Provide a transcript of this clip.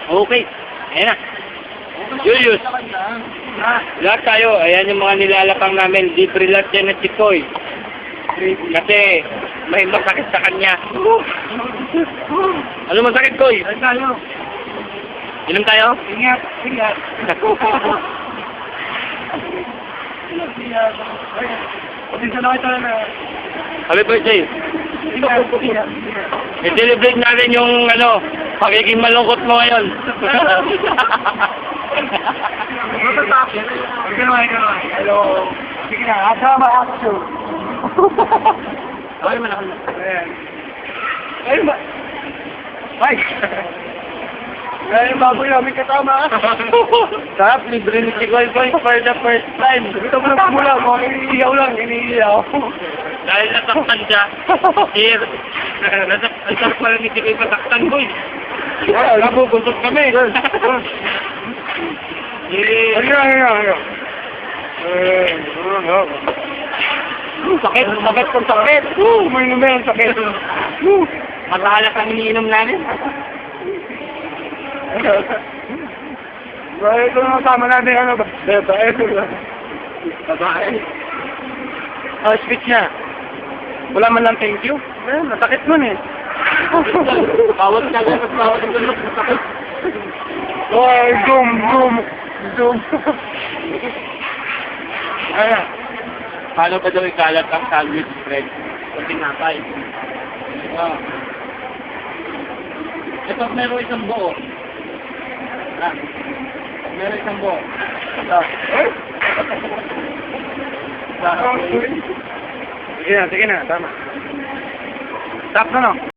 Okay. Ayan na. Julius. Lahat tayo. Ayan yung mga nilalapang namin. Libre lahat yan na Chikoy. Kasi may masakit sa kanya. Ano masakit, Koy? Ay tayo. Inom tayo? Ingat. Ingat. Ingat. Pasensya na kita na. Happy birthday. Ingat. Ingat. I-celebrate natin yung pagiging malungkot mo ngayon. Hello. Sige na, asama action. Okay man ako. Ayun ba? Ay! Ayun, baboy namin kasama. Sarap, libre ni Chikoy Boy for the first time. Ito mo lang mula, mga iniiyaw lang, iniiyaw. Dahil nasaktan siya. Here. Nasaktan pala ni Chikoy pasaktan, boy. Nabubusog kami. Ayun. Sakit, sakit. May naman, sakit. Matahalak ang iniinom namin. Well, ito na kasama natin, Babae. Oh, speech niya. Wala man lang thank you. Masakit nun eh. Bawat kagat at bawat tulog. Sakit. Ay, zoom. Ano? Paano ba daw ikalat ang sandwich bread sa tinapay? Ito, meron isang buo. Meron isang buo. Sige na, tama. Stop na no?